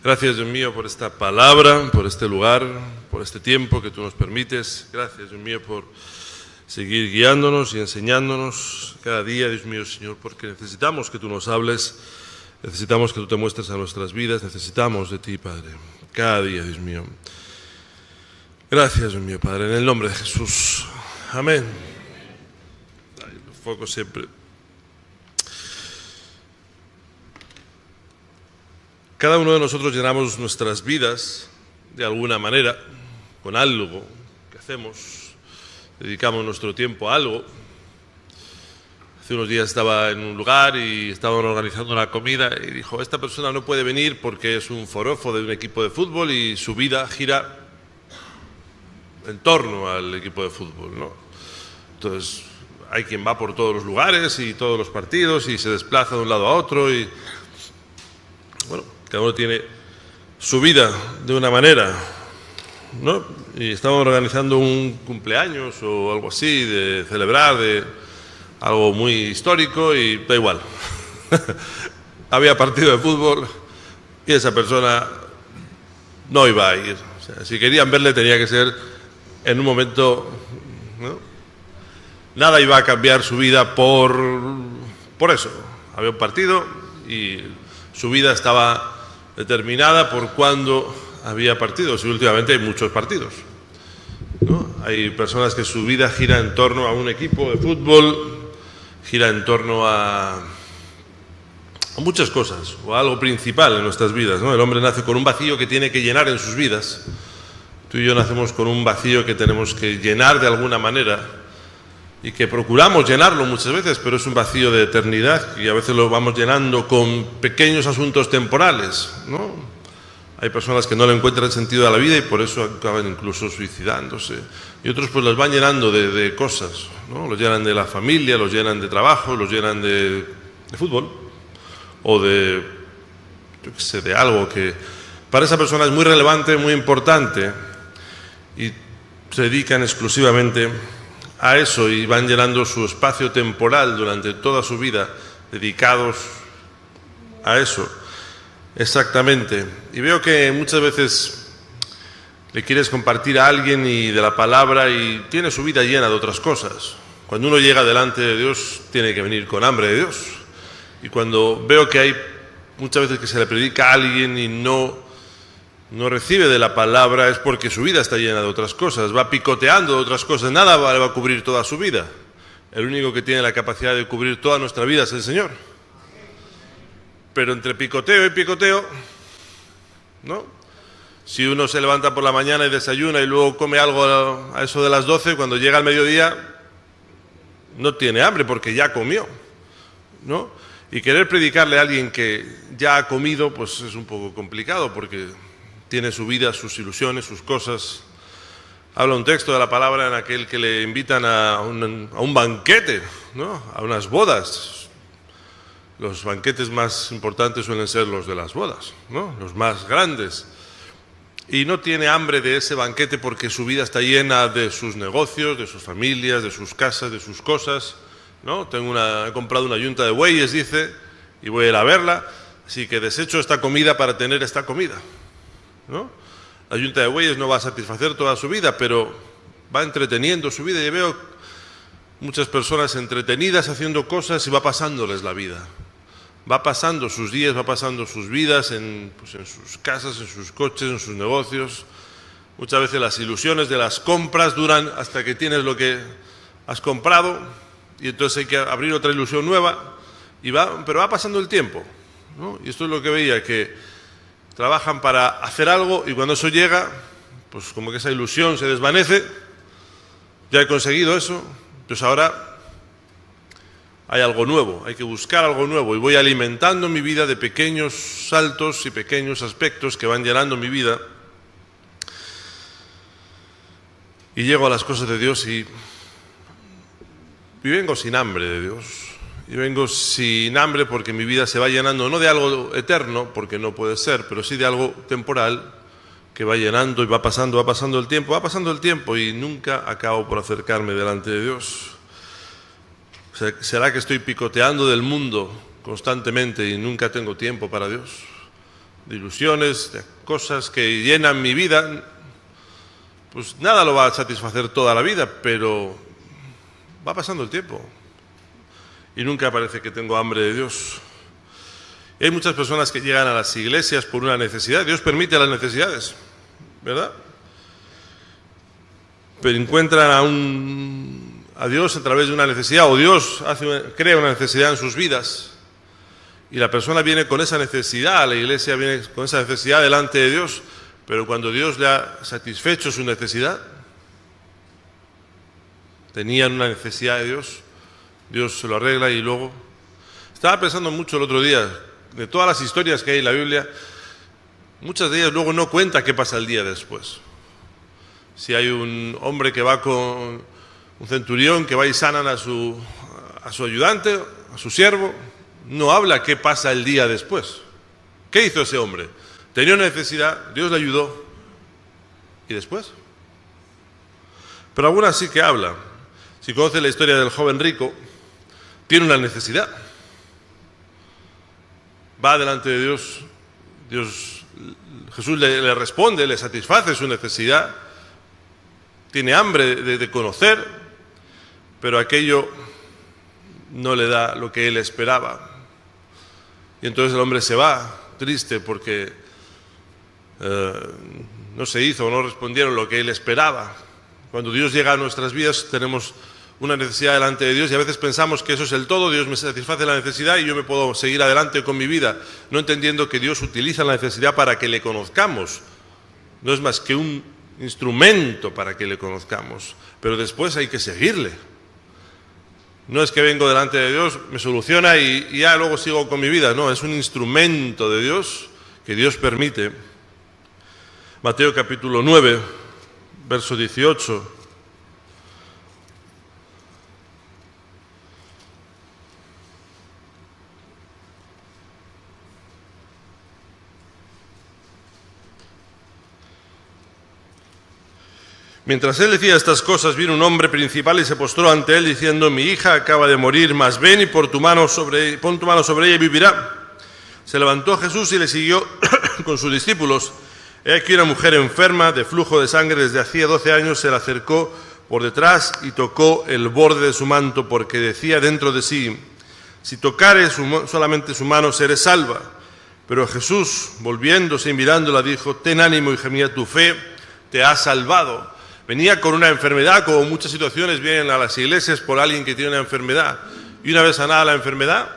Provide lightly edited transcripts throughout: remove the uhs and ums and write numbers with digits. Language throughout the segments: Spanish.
Gracias, Dios mío, por esta palabra, por este lugar, por este tiempo que tú nos permites. Gracias, Dios mío, por seguir guiándonos y enseñándonos cada día, Dios mío, Señor, porque necesitamos que tú nos hables, necesitamos que tú te muestres a nuestras vidas, necesitamos de ti, Padre, cada día, Dios mío. Gracias, Dios mío, Padre, en el nombre de Jesús. Amén. Ay, los focos siempre. Cada uno de nosotros llenamos nuestras vidas de alguna manera, con algo que hacemos, dedicamos nuestro tiempo a algo. Hace unos días estaba en un lugar y estaban organizando una comida y dijo, esta persona no puede venir porque es un forofo de un equipo de fútbol y su vida gira en torno al equipo de fútbol, ¿no? Entonces, hay quien va por todos los lugares y todos los partidos y se desplaza de un lado a otro y, bueno, cada uno tiene su vida de una manera, ¿no? Y estaban organizando un cumpleaños o algo así, de celebrar, de algo muy histórico y da igual. Había partido de fútbol y esa persona no iba a ir. O sea, si querían verle tenía que ser en un momento, ¿no? Nada iba a cambiar su vida por eso. Había un partido y su vida estaba determinada por cuándo había partidos, y últimamente hay muchos partidos, ¿no? Hay personas que su vida gira en torno a un equipo de fútbol, gira en torno a muchas cosas, o a algo principal en nuestras vidas, ¿no? El hombre nace con un vacío que tiene que llenar en sus vidas. Tú y yo nacemos con un vacío que tenemos que llenar de alguna manera, y que procuramos llenarlo muchas veces, pero es un vacío de eternidad y a veces lo vamos llenando con pequeños asuntos temporales, ¿no? Hay personas que no le encuentran sentido a la vida y por eso acaban incluso suicidándose. Y otros pues los van llenando de cosas, ¿no? Los llenan de la familia, los llenan de trabajo, los llenan de fútbol o de, yo qué sé, de algo que para esa persona es muy relevante, muy importante, y se dedican exclusivamente a eso y van llenando su espacio temporal durante toda su vida dedicados a eso. Exactamente. Y veo que muchas veces le quieres compartir a alguien y de la palabra y tiene su vida llena de otras cosas. Cuando uno llega delante de Dios tiene que venir con hambre de Dios. Y cuando veo que hay muchas veces que se le predica a alguien y no recibe de la palabra, es porque su vida está llena de otras cosas, va picoteando de otras cosas, nada va a cubrir toda su vida. El único que tiene la capacidad de cubrir toda nuestra vida es el Señor. Pero entre picoteo y picoteo, ¿no? Si uno se levanta por la mañana y desayuna y luego come algo a eso de las 12, cuando llega al mediodía no tiene hambre porque ya comió, ¿no? Y querer predicarle a alguien que ya ha comido, pues es un poco complicado porque tiene su vida, sus ilusiones, sus cosas. Habla un texto de la palabra en aquel que le invitan a un banquete, ¿no? A unas bodas. Los banquetes más importantes suelen ser los de las bodas, ¿no? Los más grandes. Y no tiene hambre de ese banquete porque su vida está llena de sus negocios, de sus familias, de sus casas, de sus cosas, ¿no? He comprado una yunta de bueyes, dice, y voy a ir a verla, así que desecho esta comida para tener esta comida, ¿no? La yunta de bueyes no va a satisfacer toda su vida, pero va entreteniendo su vida. Y veo muchas personas entretenidas haciendo cosas y va pasándoles la vida. Va pasando sus días, va pasando sus vidas en sus casas, en sus coches, en sus negocios. Muchas veces las ilusiones de las compras duran hasta que tienes lo que has comprado y entonces hay que abrir otra ilusión nueva, pero va pasando el tiempo, ¿no? Y esto es lo que veía, que trabajan para hacer algo y cuando eso llega, pues como que esa ilusión se desvanece, ya he conseguido eso, pues ahora hay algo nuevo, hay que buscar algo nuevo y voy alimentando mi vida de pequeños saltos y pequeños aspectos que van llenando mi vida y llego a las cosas de Dios y vengo sin hambre de Dios. Y vengo sin hambre porque mi vida se va llenando, no de algo eterno, porque no puede ser, pero sí de algo temporal que va llenando y va pasando el tiempo y nunca acabo por acercarme delante de Dios. O sea, ¿será que estoy picoteando del mundo constantemente y nunca tengo tiempo para Dios? de ilusiones, de cosas que llenan mi vida, pues nada lo va a satisfacer toda la vida, pero va pasando el tiempo y nunca parece que tengo hambre de Dios. Y hay muchas personas que llegan a las iglesias por una necesidad. Dios permite las necesidades, ¿verdad? Pero encuentran a Dios a través de una necesidad, o Dios crea una necesidad en sus vidas, y la persona viene con esa necesidad, la iglesia viene con esa necesidad delante de Dios, pero cuando Dios le ha satisfecho su necesidad, tenían una necesidad de Dios, Dios se lo arregla. Y luego, estaba pensando mucho el otro día, de todas las historias que hay en la Biblia, muchas de ellas luego no cuenta qué pasa el día después. Si hay un hombre que va con un centurión, que va y sanan a su ayudante, a su siervo, no habla qué pasa el día después. ¿Qué hizo ese hombre? Tenía una necesidad, Dios le ayudó, ¿y después? Pero algunas sí que habla. Si conoce la historia del joven rico, tiene una necesidad. Va delante de Dios, Jesús le responde, le satisface su necesidad, tiene hambre de conocer, pero aquello no le da lo que él esperaba. Y entonces el hombre se va, triste, porque no se hizo, no respondieron lo que él esperaba. Cuando Dios llega a nuestras vidas tenemos una necesidad delante de Dios y a veces pensamos que eso es el todo, Dios me satisface la necesidad y yo me puedo seguir adelante con mi vida, no entendiendo que Dios utiliza la necesidad para que le conozcamos. No es más que un instrumento para que le conozcamos, pero después hay que seguirle. No es que vengo delante de Dios, me soluciona y ya luego sigo con mi vida. No, es un instrumento de Dios que Dios permite. Mateo capítulo 9, verso 18. Mientras él decía estas cosas, vino un hombre principal y se postró ante él, diciendo: mi hija acaba de morir, mas ven y pon tu mano sobre ella y vivirá. Se levantó Jesús y le siguió con sus discípulos. He aquí una mujer enferma de flujo de sangre desde hacía 12 años se le acercó por detrás y tocó el borde de su manto, porque decía dentro de sí: si tocare solamente su mano, seré salva. Pero Jesús, volviéndose y mirándola, dijo: ten ánimo, hija mía, tu fe te ha salvado. Venía con una enfermedad, como muchas situaciones vienen a las iglesias por alguien que tiene una enfermedad. Y una vez sanada la enfermedad,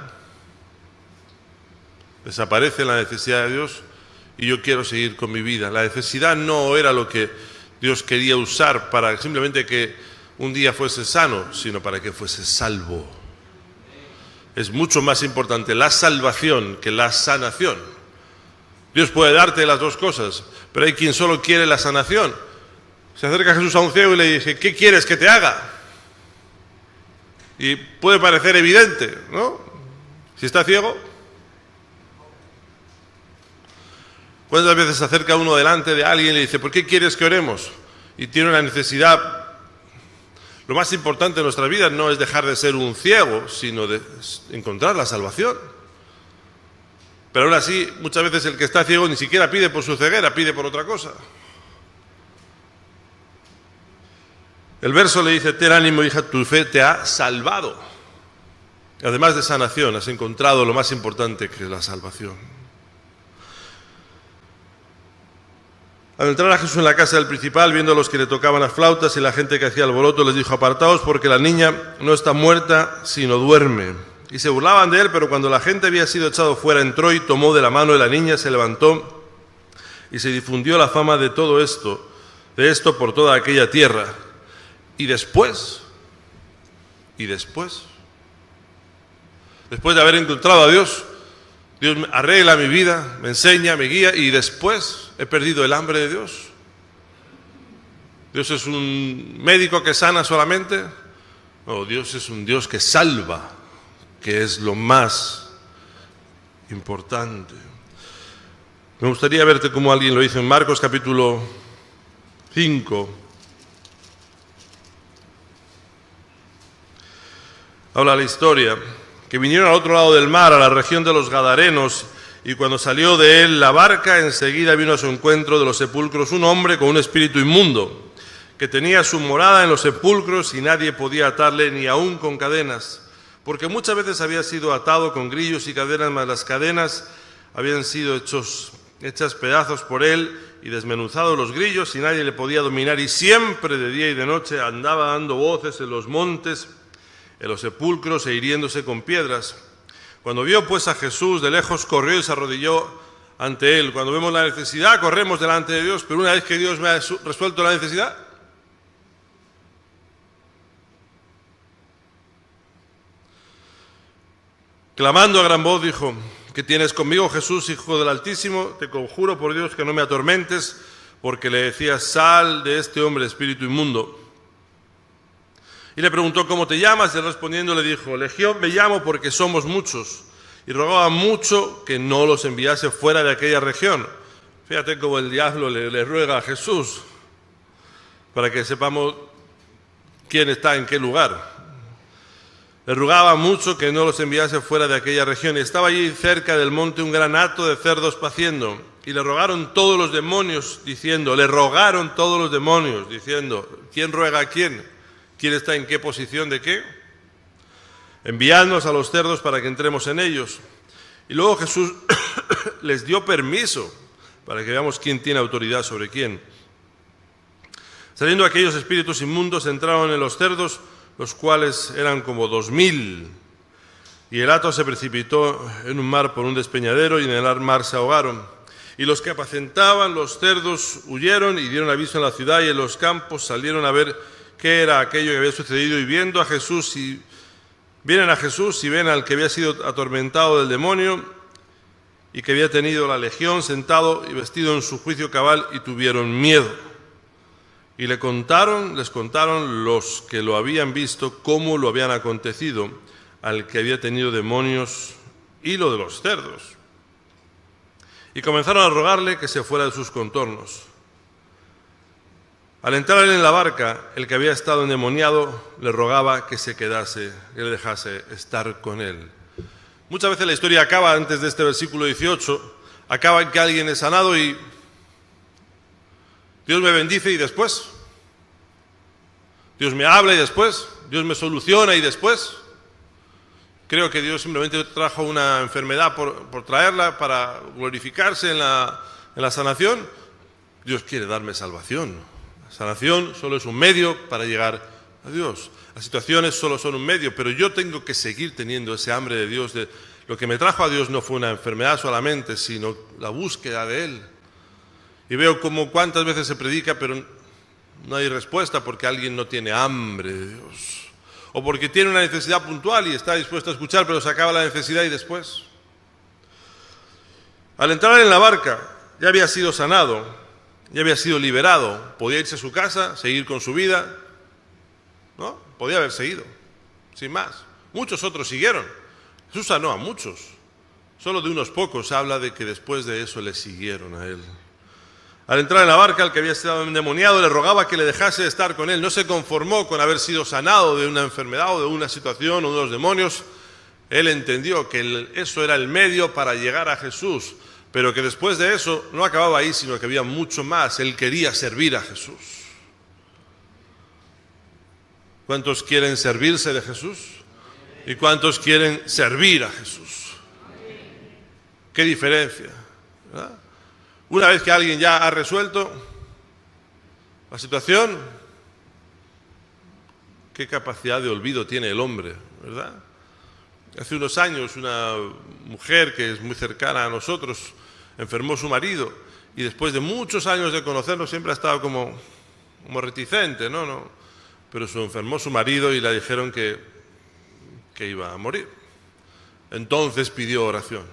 desaparece la necesidad de Dios y yo quiero seguir con mi vida. La necesidad no era lo que Dios quería usar para simplemente que un día fuese sano, sino para que fuese salvo. Es mucho más importante la salvación que la sanación. Dios puede darte las dos cosas, pero hay quien solo quiere la sanación. Se acerca Jesús a un ciego y le dice: ¿qué quieres que te haga? Y puede parecer evidente, ¿no? Si está ciego. ¿Cuántas veces se acerca uno delante de alguien y le dice: ¿por qué quieres que oremos? Y tiene una necesidad. Lo más importante en nuestra vida no es dejar de ser un ciego, sino de encontrar la salvación. Pero aún así, muchas veces el que está ciego ni siquiera pide por su ceguera, pide por otra cosa. El verso le dice: ten ánimo, hija, tu fe te ha salvado. Además de sanación, has encontrado lo más importante, que es la salvación. Al entrar a Jesús en la casa del principal, viendo a los que le tocaban las flautas y la gente que hacía alboroto, les dijo: apartaos, porque la niña no está muerta, sino duerme. Y se burlaban de él, pero cuando la gente había sido echado fuera, entró y tomó de la mano de la niña, se levantó, y se difundió la fama de todo esto, por toda aquella tierra. Y después de haber encontrado a Dios, Dios arregla mi vida, me enseña, me guía, y después he perdido el hambre de Dios. ¿Dios es un médico que sana solamente? No, Dios es un Dios que salva, que es lo más importante. Me gustaría verte como alguien lo hizo en Marcos capítulo 5. Habla la historia, que vinieron al otro lado del mar, a la región de los Gadarenos, y cuando salió de él la barca, enseguida vino a su encuentro de los sepulcros un hombre con un espíritu inmundo, que tenía su morada en los sepulcros y nadie podía atarle ni aun con cadenas, porque muchas veces había sido atado con grillos y cadenas, mas las cadenas habían sido hechas pedazos por él y desmenuzados los grillos y nadie le podía dominar, y siempre de día y de noche andaba dando voces en los montes, en los sepulcros e hiriéndose con piedras. Cuando vio pues a Jesús de lejos, corrió y se arrodilló ante él. Cuando vemos la necesidad, corremos delante de Dios, pero una vez que Dios me ha resuelto la necesidad, clamando a gran voz, dijo: ¿Qué tienes conmigo, Jesús, Hijo del Altísimo? Te conjuro por Dios que no me atormentes, porque le decía: sal de este hombre, espíritu inmundo. Y le preguntó: ¿cómo te llamas? Y él respondiendo le dijo: Legión me llamo, porque somos muchos. Y rogaba mucho que no los enviase fuera de aquella región. Fíjate cómo el diablo le ruega a Jesús, para que sepamos quién está en qué lugar. Le rogaba mucho que no los enviase fuera de aquella región. Y estaba allí cerca del monte un gran hato de cerdos paciendo. Y le rogaron todos los demonios, diciendo, ¿quién ruega a quién? ¿Quién está en qué posición de qué? Enviadnos a los cerdos para que entremos en ellos. Y luego Jesús les dio permiso para que veamos quién tiene autoridad sobre quién. Saliendo aquellos espíritus inmundos, entraron en los cerdos, los cuales eran como 2000, y el hato se precipitó en un mar por un despeñadero, y en el mar se ahogaron. Y los que apacentaban los cerdos huyeron y dieron aviso en la ciudad y en los campos, salieron a ver qué era aquello que había sucedido, y vienen a Jesús y ven al que había sido atormentado del demonio y que había tenido la legión sentado y vestido en su juicio cabal, y tuvieron miedo. Y les contaron los que lo habían visto cómo lo habían acontecido al que había tenido demonios y lo de los cerdos. Y comenzaron a rogarle que se fuera de sus contornos. Al entrar en la barca, el que había estado endemoniado le rogaba que se quedase, que le dejase estar con él. Muchas veces la historia acaba, antes de este versículo 18, acaba en que alguien es sanado y Dios me bendice y después, Dios me habla y después, Dios me soluciona y después. Creo que Dios simplemente trajo una enfermedad por traerla para glorificarse en la sanación. Dios quiere darme salvación. La sanación solo es un medio para llegar a Dios. Las situaciones solo son un medio, pero yo tengo que seguir teniendo ese hambre de Dios. Lo que me trajo a Dios no fue una enfermedad solamente, sino la búsqueda de Él. Y veo como cuántas veces se predica, pero no hay respuesta porque alguien no tiene hambre de Dios. O porque tiene una necesidad puntual y está dispuesto a escuchar, pero se acaba la necesidad y después. Al entrar en la barca, ya había sido sanado, ya había sido liberado. Podía irse a su casa, seguir con su vida, ¿no? Podía haber seguido, sin más. Muchos otros siguieron. Jesús sanó a muchos. Solo de unos pocos habla de que después de eso le siguieron a Él. Al entrar en la barca, el que había estado endemoniado le rogaba que le dejase de estar con él. No se conformó con haber sido sanado de una enfermedad o de una situación o de unos demonios. Él entendió que eso era el medio para llegar a Jesús, pero que después de eso no acababa ahí, sino que había mucho más. Él quería servir a Jesús. ¿Cuántos quieren servirse de Jesús? ¿Y cuántos quieren servir a Jesús? ¿Qué diferencia? ¿Verdad? Una vez que alguien ya ha resuelto la situación, ¿qué capacidad de olvido tiene el hombre, verdad? Hace unos años una mujer que es muy cercana a nosotros enfermó su marido y después de muchos años de conocernos siempre ha estado como reticente, ¿no? Pero enfermó su marido y le dijeron que iba a morir. Entonces pidió oración,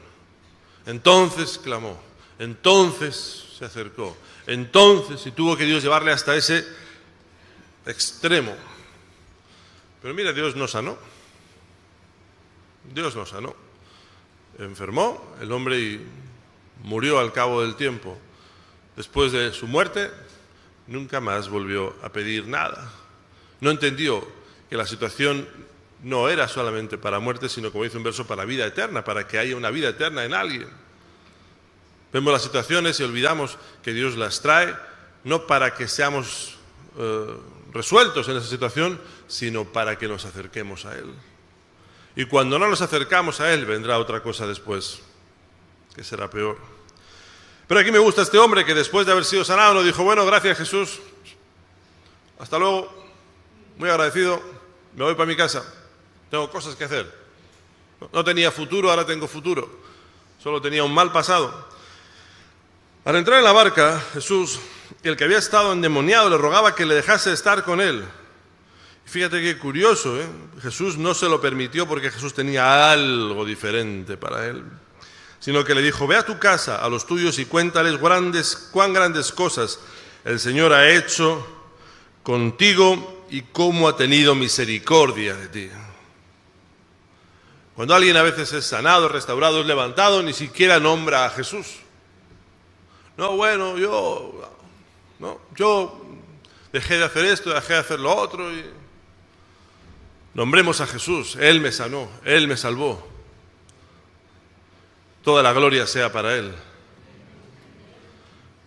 entonces clamó. Entonces se acercó, entonces, y tuvo que Dios llevarle hasta ese extremo. Pero mira, Dios no sanó. Dios no sanó. Enfermó el hombre y murió al cabo del tiempo. Después de su muerte, nunca más volvió a pedir nada. No entendió que la situación no era solamente para muerte, sino, como dice un verso, para vida eterna, para que haya una vida eterna en alguien. Vemos las situaciones y olvidamos que Dios las trae, no para que seamos resueltos en esa situación, sino para que nos acerquemos a Él. Y cuando no nos acercamos a Él, vendrá otra cosa después, que será peor. Pero aquí me gusta este hombre que después de haber sido sanado nos dijo, bueno, gracias Jesús, hasta luego, muy agradecido, me voy para mi casa, tengo cosas que hacer. No tenía futuro, ahora tengo futuro, solo tenía un mal pasado. Al entrar en la barca, Jesús, el que había estado endemoniado, le rogaba que le dejase estar con él. Fíjate qué curioso, ¿eh? Jesús no se lo permitió porque Jesús tenía algo diferente para él, sino que le dijo, ve a tu casa, a los tuyos, y cuéntales cuán grandes cosas el Señor ha hecho contigo y cómo ha tenido misericordia de ti. Cuando alguien a veces es sanado, restaurado, es levantado, ni siquiera nombra a Jesús. No, bueno, yo dejé de hacer esto, dejé de hacer lo otro. Y nombremos a Jesús, Él me sanó, Él me salvó. Toda la gloria sea para Él.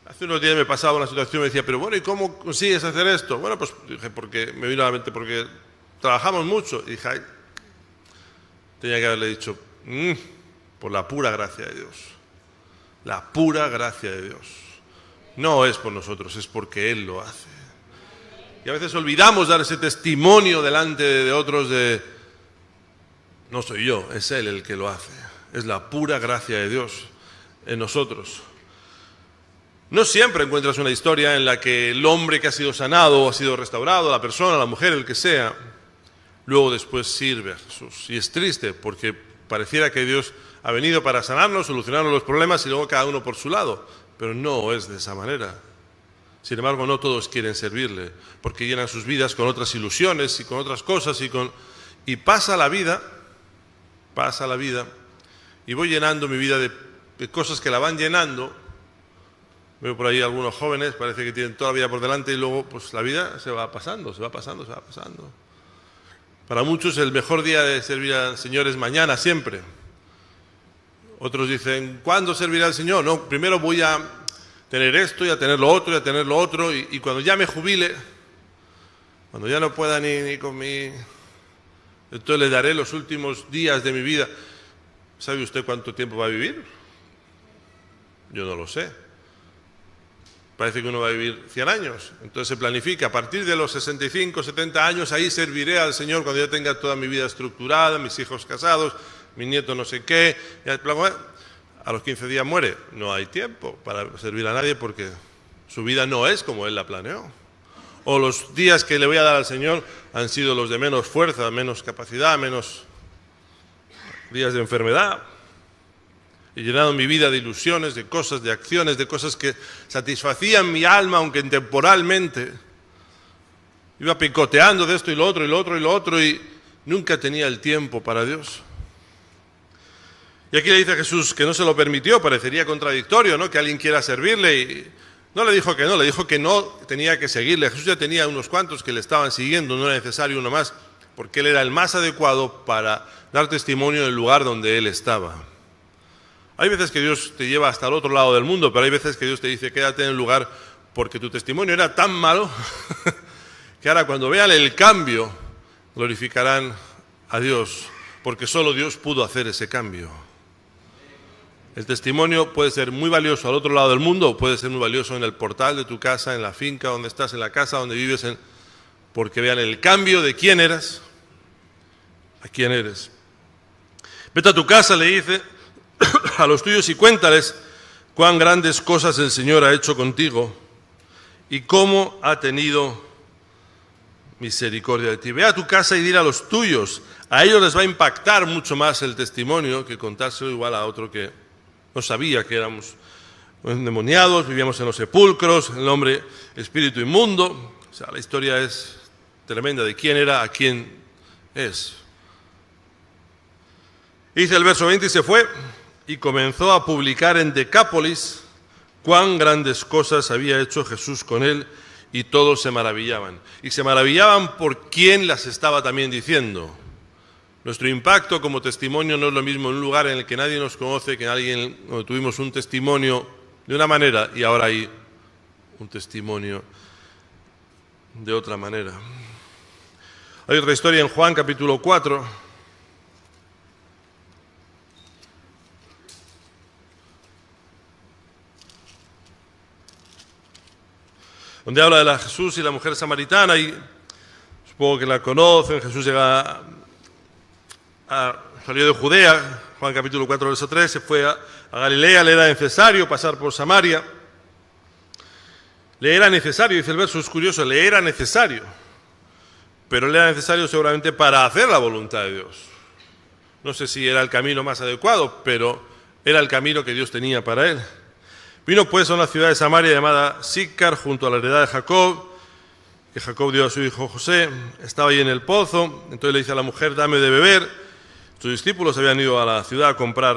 Hace unos días me pasaba una situación y me decía, pero bueno, ¿y cómo consigues hacer esto? Bueno, pues dije, porque me vino a la mente, porque trabajamos mucho. Y dije, ay, tenía que haberle dicho, por la pura gracia de Dios. La pura gracia de Dios. No es por nosotros, es porque Él lo hace. Y a veces olvidamos dar ese testimonio delante de otros de, no soy yo, es Él el que lo hace. Es la pura gracia de Dios en nosotros. No siempre encuentras una historia en la que el hombre que ha sido sanado o ha sido restaurado, la persona, la mujer, el que sea, luego después sirve a Jesús. Y es triste porque pareciera que Dios ha venido para sanarnos, solucionarnos los problemas y luego cada uno por su lado. Pero no es de esa manera. Sin embargo, no todos quieren servirle, porque llenan sus vidas con otras ilusiones y con otras cosas y pasa la vida, y voy llenando mi vida de cosas que la van llenando. Veo por ahí algunos jóvenes, parece que tienen toda la vida por delante y luego pues la vida se va pasando. Para muchos el mejor día de servir al Señor es mañana, siempre. Otros dicen, ¿cuándo servirá al Señor? No, primero voy a tener esto y a tener lo otro y a tener lo otro y cuando ya me jubile, cuando ya no pueda ni con mi... Entonces le daré los últimos días de mi vida. ¿Sabe usted cuánto tiempo va a vivir? Yo no lo sé. Parece que uno va a vivir 100 años. Entonces se planifica, a partir de los 65, 70 años, ahí serviré al Señor cuando ya tenga toda mi vida estructurada, mis hijos casados, mi nieto no sé qué. A los 15 días muere. No hay tiempo para servir a nadie porque su vida no es como Él la planeó. O los días que le voy a dar al Señor han sido los de menos fuerza, menos capacidad, menos días de enfermedad. He llenado mi vida de ilusiones, de cosas, de acciones, de cosas que satisfacían mi alma, aunque temporalmente. Iba picoteando de esto y lo otro y lo otro y lo otro y nunca tenía el tiempo para Dios. Y aquí le dice a Jesús que no se lo permitió, parecería contradictorio, ¿no? Que alguien quiera servirle y no le dijo que no, le dijo que no tenía que seguirle. Jesús ya tenía unos cuantos que le estaban siguiendo, no era necesario uno más, porque Él era el más adecuado para dar testimonio en el lugar donde Él estaba. Hay veces que Dios te lleva hasta el otro lado del mundo, pero hay veces que Dios te dice quédate en el lugar porque tu testimonio era tan malo que ahora cuando vean el cambio glorificarán a Dios, porque solo Dios pudo hacer ese cambio. El testimonio puede ser muy valioso al otro lado del mundo o puede ser muy valioso en el portal de tu casa, en la finca donde estás, en la casa donde vives, porque vean el cambio de quién eras a quién eres. Vete a tu casa, le dice, a los tuyos y cuéntales cuán grandes cosas el Señor ha hecho contigo y cómo ha tenido misericordia de ti. Ve a tu casa y dile a los tuyos. A ellos les va a impactar mucho más el testimonio que contárselo igual a otro que no sabía que éramos endemoniados, vivíamos en los sepulcros, el hombre espíritu inmundo. O sea, la historia es tremenda de quién era a quién es. Dice el verso 20, y se fue y comenzó a publicar en Decápolis cuán grandes cosas había hecho Jesús con él, y todos se maravillaban. Y se maravillaban por quién las estaba también diciendo. Nuestro impacto como testimonio no es lo mismo en un lugar en el que nadie nos conoce, que en alguien donde tuvimos un testimonio de una manera y ahora hay un testimonio de otra manera. Hay otra historia en Juan capítulo 4. Donde habla de Jesús y la mujer samaritana, y supongo que la conocen. Jesús salió de Judea, Juan capítulo 4, verso 3, se fue a Galilea, le era necesario pasar por Samaria. Le era necesario, dice el verso, es curioso, le era necesario, pero le era necesario seguramente para hacer la voluntad de Dios. No sé si era el camino más adecuado, pero era el camino que Dios tenía para él. Vino pues a una ciudad de Samaria llamada Sícar, junto a la heredad de Jacob, que Jacob dio a su hijo José. Estaba ahí en el pozo, entonces le dice a la mujer, dame de beber. Sus discípulos habían ido a la ciudad a comprar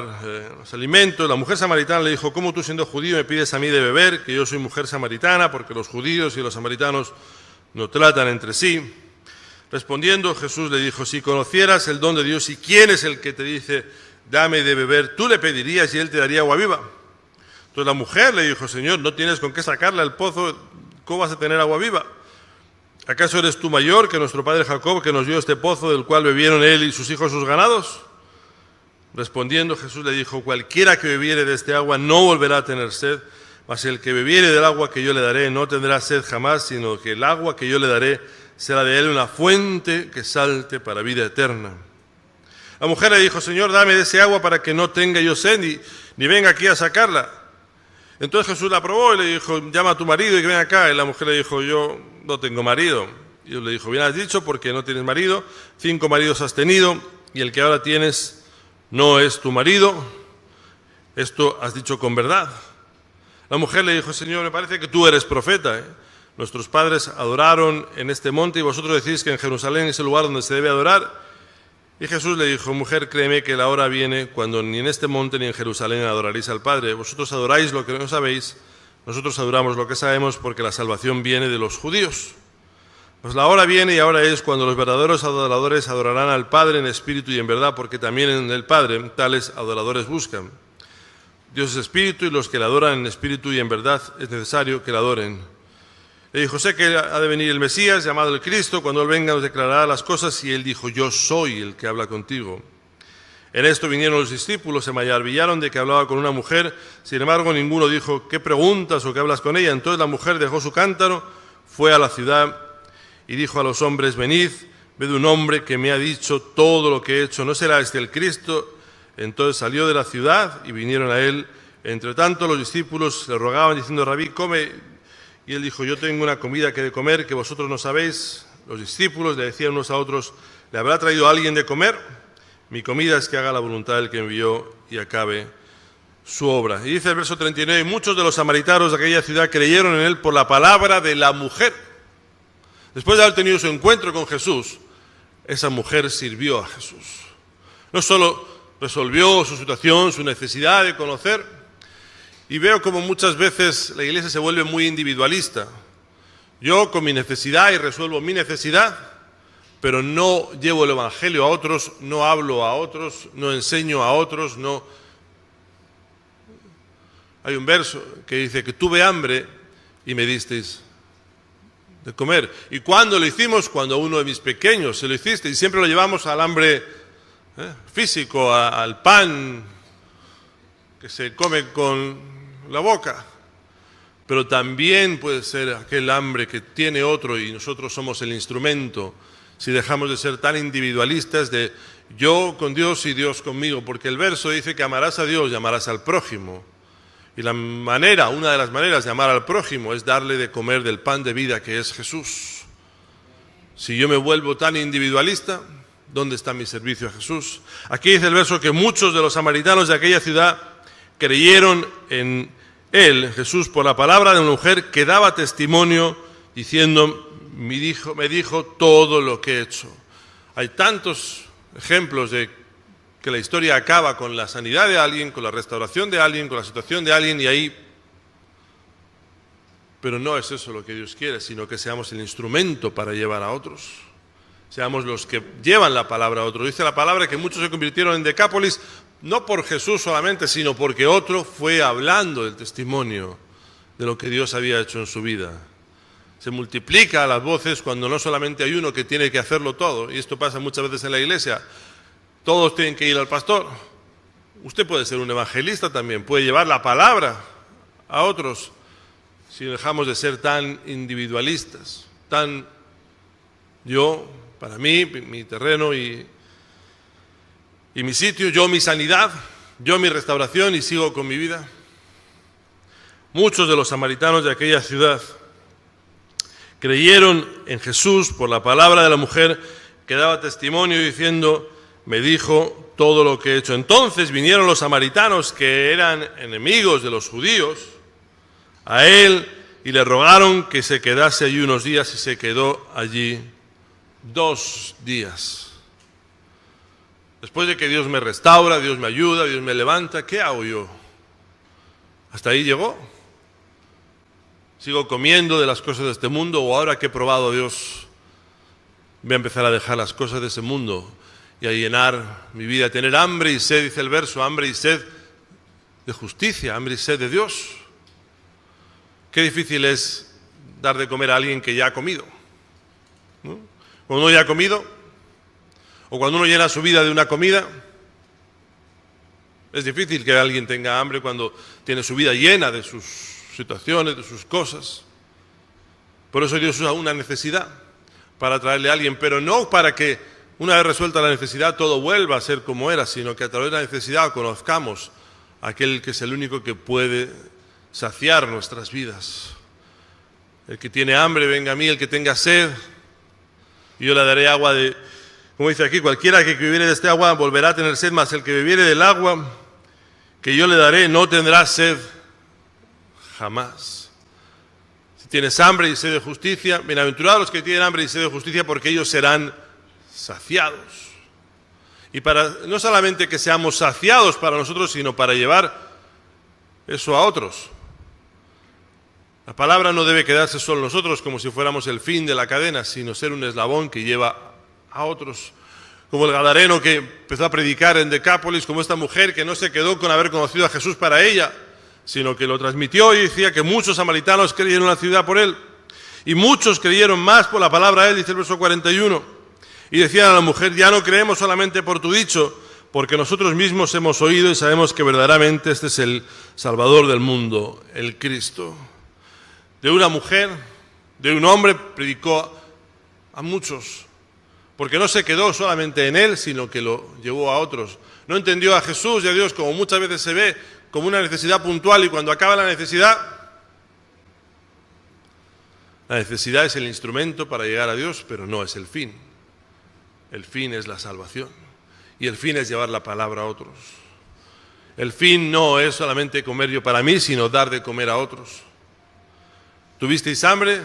los alimentos. La mujer samaritana le dijo, ¿cómo tú siendo judío me pides a mí de beber? Que yo soy mujer samaritana, porque los judíos y los samaritanos no tratan entre sí. Respondiendo, Jesús le dijo, si conocieras el don de Dios y quién es el que te dice, dame de beber, tú le pedirías y él te daría agua viva. Entonces la mujer le dijo, Señor, no tienes con qué sacarle al pozo, ¿cómo vas a tener agua viva? ¿Acaso eres tú mayor que nuestro padre Jacob, que nos dio este pozo del cual bebieron él y sus hijos sus ganados? Respondiendo Jesús le dijo, cualquiera que bebiere de este agua no volverá a tener sed, mas el que bebiere del agua que yo le daré no tendrá sed jamás, sino que el agua que yo le daré será de él una fuente que salte para vida eterna. La mujer le dijo, Señor, dame de ese agua para que no tenga yo sed ni venga aquí a sacarla. Entonces Jesús la probó y le dijo, llama a tu marido y que venga acá. Y la mujer le dijo, yo no tengo marido. Y Dios le dijo, bien has dicho, porque no tienes marido, 5 maridos has tenido, y el que ahora tienes no es tu marido. Esto has dicho con verdad. La mujer le dijo, Señor, me parece que tú eres profeta. Nuestros padres adoraron en este monte y vosotros decís que en Jerusalén es el lugar donde se debe adorar. Y Jesús le dijo, mujer, créeme que la hora viene cuando ni en este monte ni en Jerusalén adoraréis al Padre. Vosotros adoráis lo que no sabéis, nosotros adoramos lo que sabemos, porque la salvación viene de los judíos. Pues la hora viene y ahora es cuando los verdaderos adoradores adorarán al Padre en espíritu y en verdad, porque también en el Padre tales adoradores buscan. Dios es espíritu y los que le adoran en espíritu y en verdad es necesario que le adoren. Le dijo, sé que ha de venir el Mesías, llamado el Cristo, cuando Él venga nos declarará las cosas, y Él dijo, yo soy el que habla contigo. En esto vinieron los discípulos, se maravillaron de que hablaba con una mujer, sin embargo ninguno dijo, ¿qué preguntas o qué hablas con ella? Entonces la mujer dejó su cántaro, fue a la ciudad y dijo a los hombres, venid, ved un hombre que me ha dicho todo lo que he hecho, ¿no será este el Cristo? Entonces salió de la ciudad y vinieron a Él. Entre tanto los discípulos le rogaban diciendo, Rabí, come. Y él dijo, yo tengo una comida que de comer que vosotros no sabéis. Los discípulos le decían unos a otros, ¿le habrá traído alguien de comer? Mi comida es que haga la voluntad del que envió y acabe su obra. Y dice el verso 39, muchos de los samaritanos de aquella ciudad creyeron en él por la palabra de la mujer. Después de haber tenido su encuentro con Jesús, esa mujer sirvió a Jesús. No solo resolvió su situación, su necesidad de conocer. Y veo como muchas veces la iglesia se vuelve muy individualista. Yo con mi necesidad y resuelvo mi necesidad, pero no llevo el evangelio a otros, no hablo a otros, no enseño a otros, no. Hay un verso que dice que tuve hambre y me disteis de comer. ¿Y cuándo lo hicimos? Cuando a uno de mis pequeños se lo hiciste, y siempre lo llevamos al hambre físico, al pan que se come con la boca, pero también puede ser aquel hambre que tiene otro y nosotros somos el instrumento, si dejamos de ser tan individualistas de yo con Dios y Dios conmigo, porque el verso dice que amarás a Dios y amarás al prójimo, y una de las maneras de amar al prójimo es darle de comer del pan de vida que es Jesús. Si yo me vuelvo tan individualista, ¿dónde está mi servicio a Jesús? Aquí dice el verso que muchos de los samaritanos de aquella ciudad creyeron en él, Jesús, por la palabra de una mujer que daba testimonio diciendo, me dijo todo lo que he hecho. Hay tantos ejemplos de que la historia acaba con la sanidad de alguien, con la restauración de alguien, con la situación de alguien, y ahí. Pero no es eso lo que Dios quiere, sino que seamos el instrumento para llevar a otros. seamos los que llevan la palabra a otros. Dice la palabra que muchos se convirtieron en Decápolis, no por Jesús solamente, sino porque otro fue hablando del testimonio de lo que Dios había hecho en su vida. Se multiplica las voces cuando no solamente hay uno que tiene que hacerlo todo, y esto pasa muchas veces en la iglesia. Todos tienen que ir al pastor. Usted puede ser un evangelista también, puede llevar la palabra a otros si dejamos de ser tan individualistas, tan yo, para mí, mi terreno y mi sitio, yo mi sanidad, yo mi restauración y sigo con mi vida. Muchos de los samaritanos de aquella ciudad creyeron en Jesús por la palabra de la mujer que daba testimonio diciendo: me dijo todo lo que he hecho. Entonces vinieron los samaritanos, que eran enemigos de los judíos, a él y le rogaron que se quedase allí unos días, y se quedó allí 2 días. Después de que Dios me restaura, Dios me ayuda, Dios me levanta, ¿qué hago yo? ¿Hasta ahí llegó? ¿Sigo comiendo de las cosas de este mundo, o ahora que he probado a Dios voy a empezar a dejar las cosas de ese mundo y a llenar mi vida, a tener hambre y sed, dice el verso, hambre y sed de justicia, hambre y sed de Dios? Qué difícil es dar de comer a alguien que ya ha comido, ¿no? Cuando uno ya ha comido, o cuando uno llena su vida de una comida, es difícil que alguien tenga hambre cuando tiene su vida llena de sus situaciones, de sus cosas. Por eso Dios usa una necesidad para traerle a alguien, pero no para que una vez resuelta la necesidad todo vuelva a ser como era, sino que a través de la necesidad conozcamos a aquel que es el único que puede saciar nuestras vidas. El que tiene hambre, venga a mí; el que tenga sed, y yo le daré agua de, como dice aquí, cualquiera que bebiere de este agua volverá a tener sed, mas el que bebiere del agua que yo le daré no tendrá sed jamás. Si tienes hambre y sed de justicia, bienaventurados los que tienen hambre y sed de justicia, porque ellos serán saciados. Y para no solamente que seamos saciados para nosotros, sino para llevar eso a otros. La palabra no debe quedarse solo en nosotros como si fuéramos el fin de la cadena, sino ser un eslabón que lleva a otros. Como el gadareno que empezó a predicar en Decápolis, como esta mujer que no se quedó con haber conocido a Jesús para ella, sino que lo transmitió, y decía que muchos samaritanos creyeron en la ciudad por él, y muchos creyeron más por la palabra de él, dice el verso 41. Y decían a la mujer: ya no creemos solamente por tu dicho, porque nosotros mismos hemos oído y sabemos que verdaderamente este es el Salvador del mundo, el Cristo. De una mujer, de un hombre, predicó a muchos, porque no se quedó solamente en él, sino que lo llevó a otros. No entendió a Jesús y a Dios, como muchas veces se ve, como una necesidad puntual, y cuando acaba la necesidad es el instrumento para llegar a Dios, pero no es el fin. El fin es la salvación, y el fin es llevar la palabra a otros. El fin no es solamente comer yo para mí, sino dar de comer a otros. ¿Tuvisteis hambre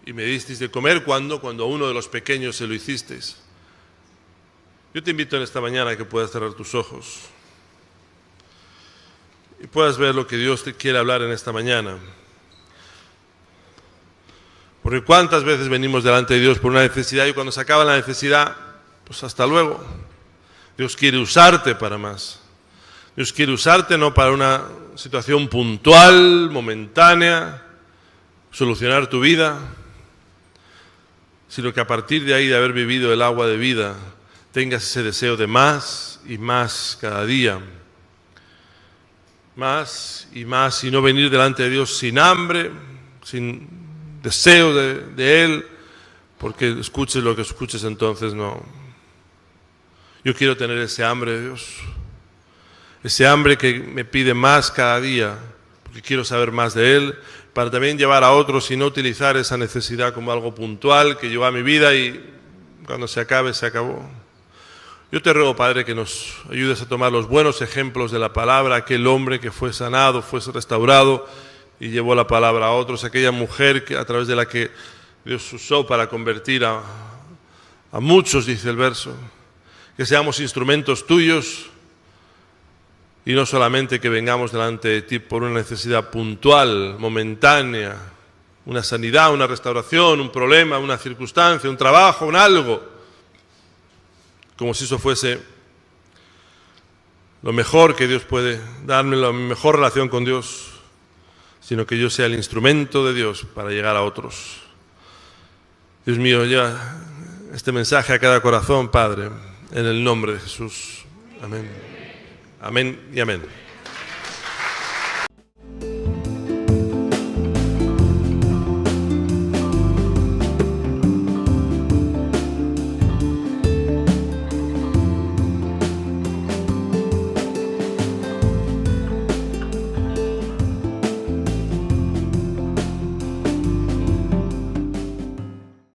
y me disteis de comer? Cuando a uno de los pequeños se lo hicisteis. Yo te invito en esta mañana a que puedas cerrar tus ojos y puedas ver lo que Dios te quiere hablar en esta mañana. Porque cuántas veces venimos delante de Dios por una necesidad, y cuando se acaba la necesidad, pues hasta luego. Dios quiere usarte para más. Dios quiere usarte no para una situación puntual, momentánea, solucionar tu vida, sino que a partir de ahí, de haber vivido el agua de vida, tengas ese deseo de más y más cada día. Más y más, y no venir delante de Dios sin hambre, sin deseo de Él, porque escuches lo que escuches, entonces no. Yo quiero tener ese hambre de Dios, ese hambre que me pide más cada día, porque quiero saber más de Él, para también llevar a otros y no utilizar esa necesidad como algo puntual que lleva a mi vida y cuando se acabe, se acabó. Yo te ruego, Padre, que nos ayudes a tomar los buenos ejemplos de la palabra, aquel hombre que fue sanado, fue restaurado y llevó la palabra a otros, aquella mujer que, a través de la que Dios usó para convertir a muchos, dice el verso, que seamos instrumentos tuyos y no solamente que vengamos delante de ti por una necesidad puntual, momentánea, una sanidad, una restauración, un problema, una circunstancia, un trabajo, un algo, como si eso fuese lo mejor que Dios puede darme, la mejor relación con Dios, sino que yo sea el instrumento de Dios para llegar a otros. Dios mío, lleva este mensaje a cada corazón, Padre, en el nombre de Jesús. Amén. Amén y amén.